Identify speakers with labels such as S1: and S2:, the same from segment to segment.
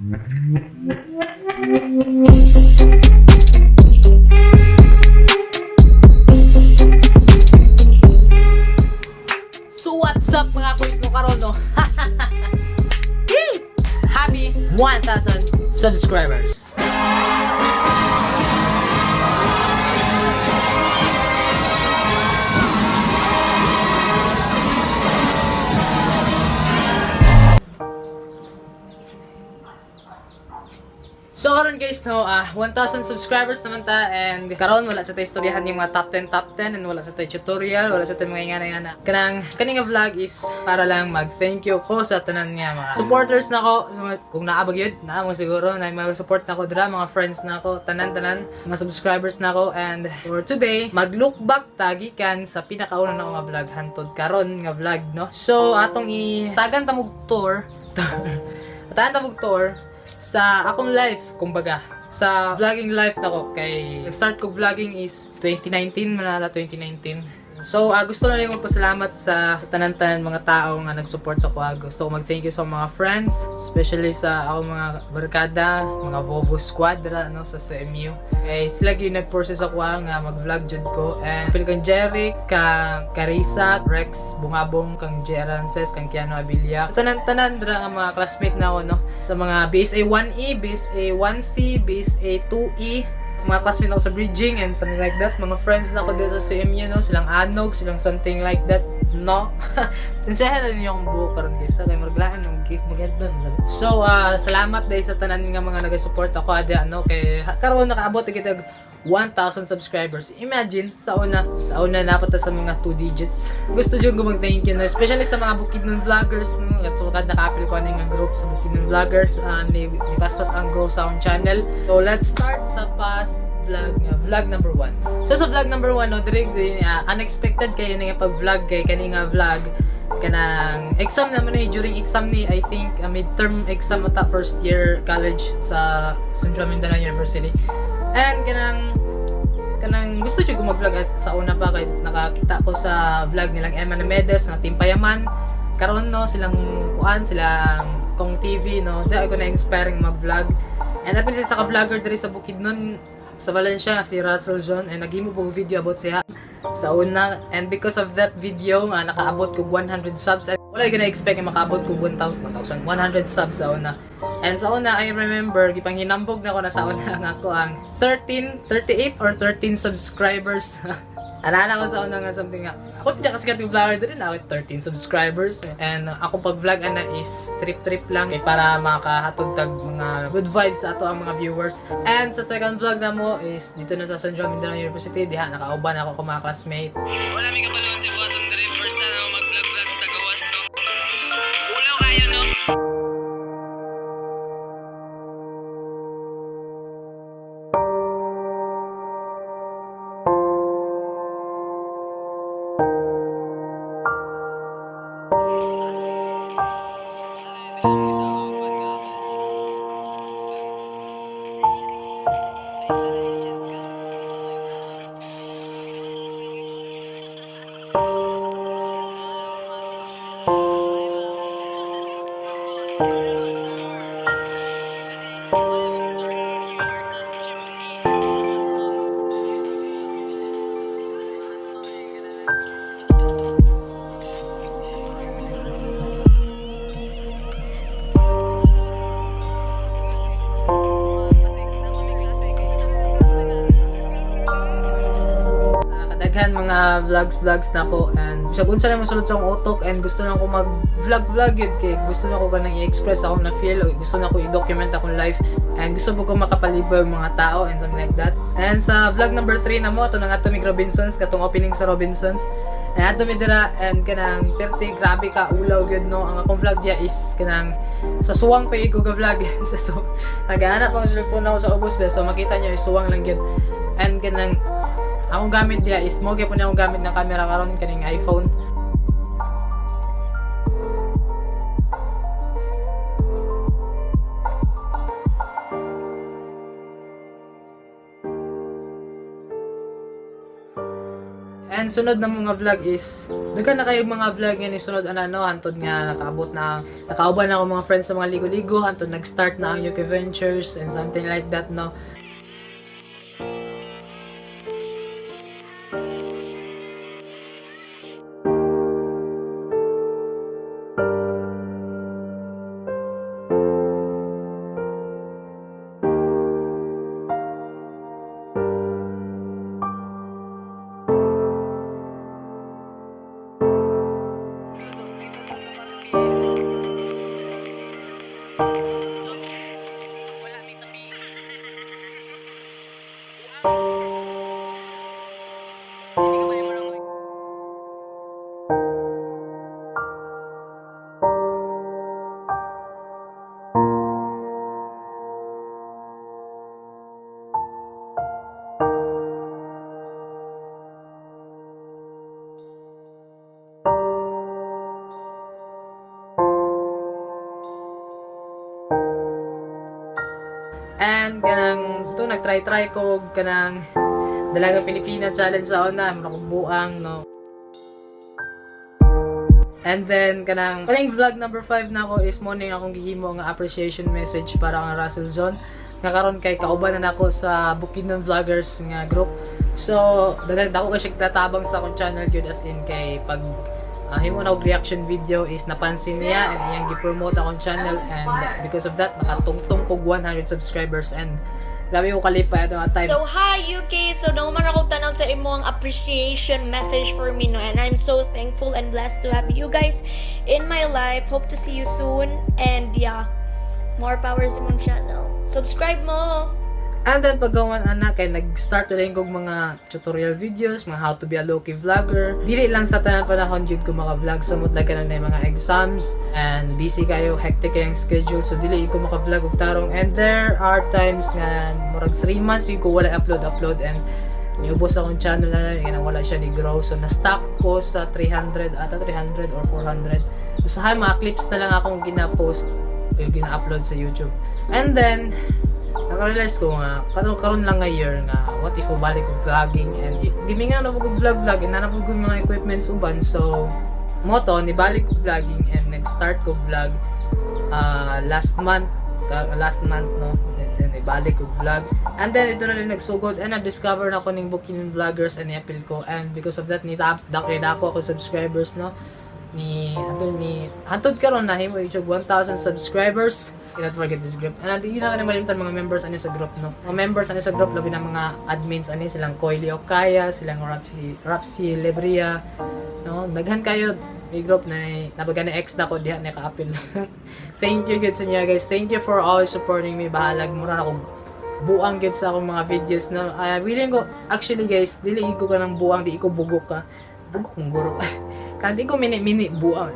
S1: So what's up mga kuis no karon no? Happy 1,000 subscribers. So karon guys no, 1,000 subscribers naman ta, and karon wala sa tay istoryahan yung mga top 10 and wala sa tay tutorial, wala sa tay mga ingana-ingana. Kaning vlog is para lang mag-thank you ko sa tanan nga mga supporters nako. Kung naabag yun, naamo siguro na mga support nako dira, mga friends nako, tanan mga subscribers nako. And for today, mag-look back tagikan sa pinakauna nako nga vlog hantod karon nga vlog no. So atong itagan ta mug tour. Tagan ta mug tour sa akong life, kumbaga sa vlogging life nako. Kay nag-start ko vlogging is 2019 manala 2019. So gusto na lang magpasalamat sa tanan-tanan mga tao nga nag-support sa kuha. Gusto ko mag-thank you sa mga friends, especially sa akong mga barkada, mga Vovo Squadra no sa CMU. Kay sila gyud nag-process ako nga mag-vlog jud ko. And pil kang Jerry, Carissa, Rex, Bungabong, kang Gerances, kang Kiano Abilia. Sa tanan-tanan dira nga mga classmate na ako no. Sa mga BSA 1E, BSA 1C, BSA 2E, mga classmates ako sa bridging and something like that. Mga friends na ako dito sa CMU no, silang Anog, silang something like that no. Sinsahan na ninyo akong buo karon guys, kay maraglaan ng gift maganda. So salamat dahil sa tanan nga mga nag-support ako ada no, kay karon nakaabot kita 1,000 subscribers. Imagine, sa una napat sa mga 2 digits. Gusto dyan ko mag-thank you, no? Especially sa mga Bukidnon vloggers, no? At so, nakapil ko nga group sa Bukidnon vloggers. Ni paspas ang grow sa akong channel. So, let's start sa past vlog number 1. So, sa vlog number 1, no? Unexpected kayo nga pag-vlog kay kaninga vlog. Kanang exam naman during exam ni, I think, midterm exam ata first year college sa Central Mindanao University. And kanang gusto ko mag-vlog sa una pa kay nakakita ko sa vlog nilang Emma Medes na Team Payaman. Karon no silang Kong TV no. Dahil ko na inspiring mag-vlog. And apil sa ka-vlogger diri sa Bukidnon sa Valencia si Russell John, and naghimo po video about siya sa una, and because of that video nakaabot ko 100 subs, and wala ko na expect na makaabot ko 1,100 subs sa una. And sa una I remember gipang hinambog na ko na sa una nga ako ang 38 or 13 subscribers. Alala ko sa una nga something nga ako pinakasikat yung vlogger din ako 13 subscribers, and ako pag vlog ana is trip lang para makahatod tag mga good vibes sa ato ang mga viewers. And sa second vlog na mo is dito na sa Central Mindanao University, diha nakauban ako ko mga classmate. Wala mi kabalon si buhaton diri, first time ako mag-vlog sa gawas no. Ulaw kayo no. Mga vlogs na ko, and sa unsa na masulod sa akong utok, and gusto na ako mag-vlog yun kay gusto na ko kanang i-express akong na feel, o gusto na ko i-document akong life, and gusto ko makapalibay yung mga tao and something like that. And sa vlog number 3 na mo, ito na nga Atomic Robinsons, katong opening sa Robinsons, and ato mi dira, and kanang 30 grabe ka ulaw gyud no. Ang akong vlog dia is kanang sa suwang pa ko ga-vlog sa suwang. Naghahanap ako sa cellphone ako sa ubos be, so makita nyo is suwang lang gyud. And kanang akong gamit dia is mo gyapon akong gamit ng camera karon kaning iPhone. And sunod na mga vlog is daghan na kayo mga vlog nga ni sunod ano hantod nga nakauban na ako mga friends sa mga ligo-ligo hantod nag-start na ang UK Ventures and something like that no. And kanang to nagtry ko kanang Dalaga Filipina challenge sa una, murag buang no. And then kanang vlog number 5 na ako is morning akong gihimo nga appreciation message para ang Russell Zone nga karon kay kauban na nako sa Bukidnon Vloggers nga group. So dako kasi tatabang sa akong channel gyud as in kay pag himo na og reaction video is napansin niya and iyang gi-promote akong channel and because of that nakatungtong kog 100 subscribers and grabe ko kalipa ito nga time.
S2: So hi UK, so naman ako tanaw sa imo ang appreciation message for me no and I'm so thankful and blessed to have you guys in my life. Hope to see you soon and yeah, more power sa mong channel. Subscribe mo!
S1: And then paggawan anak kay nag-start na rin kong mga tutorial videos, mga how to be a low-key vlogger. Dili lang sa tanan panahon jud ko maka-vlog samot na kanan na mga exams and busy kayo, hectic kayong schedule so dili ko maka-vlog og tarong. And there are times nga murag 3 months ko wala upload and niubos akong channel na nga wala siya ni grow so na-stuck ko sa 300 or 400. So hay mga clips na lang akong gina-post gina-upload sa YouTube. And then naka-realize ko nga karon lang nga year nga what if balik ko vlogging and gimi nga na ko vlog and nanapod ko mga equipments uban so moto ni balik ko vlogging and nag-start ko vlog last month no and ibalik ko vlog and then ito na rin nagsugod and na-discover na ko ning Bukidnon Vloggers and i-appeal ko and because of that ni dako ako subscribers no ni hantod karon na himo yung 1,000 subscribers. Cannot forget this group. And hindi na malimutan mga members ani sa group no. Mga members ani sa group labi na mga admins ani silang Koili Okaya, silang Rapsi Lebria, no. Daghan kayo may group na nabaga na ex na ko diha na ka-appeal. Thank you good sa inyo guys. Thank you for always supporting me. Bahalag mura ako buang gid sa akong mga videos no. Willing ko actually guys, dili ko ka ng buang, di ko bugok ka. Bugok kong guro. Kandi ko mini buang.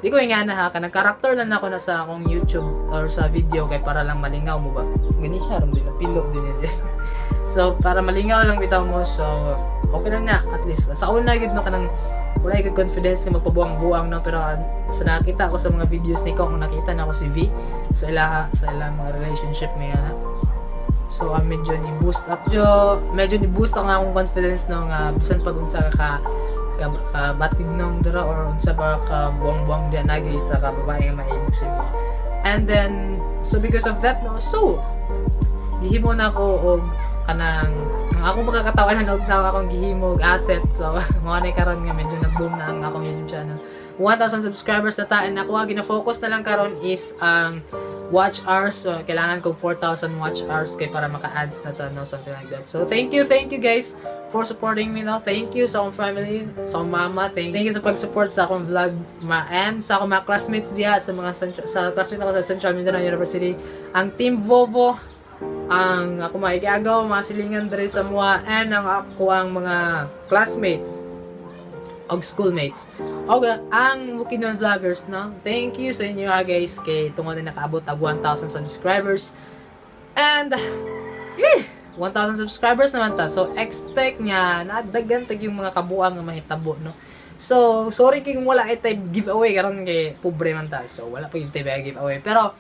S1: Di ko nga na ha, kanang karakter lang ako na sa akong YouTube or sa video kay para lang malingaw mo ba. Ganiharam din na pilok din niya. So para malingaw lang bitaw mo so okay lang na at least. Sa una gid no kanang wala gyud confidence nga magpabuang-buang no pero sa nakita ko sa mga videos ni ko kung nakita na ako si V sa ilang mga relationship may ana. So medyo ni-boost ang akong confidence no nga bisan pag unsa ka batid nung dira or unsa ba ka buang-buang diyan nagi sa ka babae nga maibog sa imo. And then so because of that no so gihimo na ko og kanang ang akong pagkakatawan og na akong gihimo og asset so mao na karon nga medyo nag-boom na ang akong YouTube channel. 1,000 subscribers na ta and ako gina-focus na lang karon is ang watch hours so kailangan kong 4,000 watch hours kay para maka-ads na ta no something like that. So thank you guys for supporting me no. Thank you sa akong family, sa akong mama. Thank you sa pag-support sa akong vlog and sa akong mga classmates diha sa mga sa classmate ako sa Central Mindanao University, ang Team Vovo, ang ako mga ikiagaw, mga silingan diri sa mua and ang mga classmates og schoolmates. Okay, ang Bukidnon Vloggers no. Thank you sa inyo guys kay tungod na nakaabot og 1,000 subscribers. And 1,000 subscribers naman ta. So expect nga nadaghan tag yung mga kabuang nga mahitabo no. So sorry kung wala ay type giveaway karon kay pobre man ta. So wala pa yung type giveaway. Pero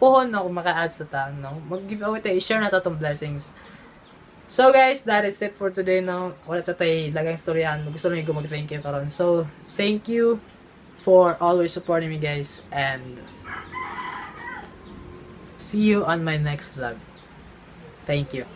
S1: puhon ako maka-add sa ta no. Mag-giveaway tayo, i-share na ta tong blessings. So guys, that is it for today now. Wala sa tay lagang storyan. Gusto lang ko mag-thank you karon. So, thank you for always supporting me guys, and see you on my next vlog. Thank you.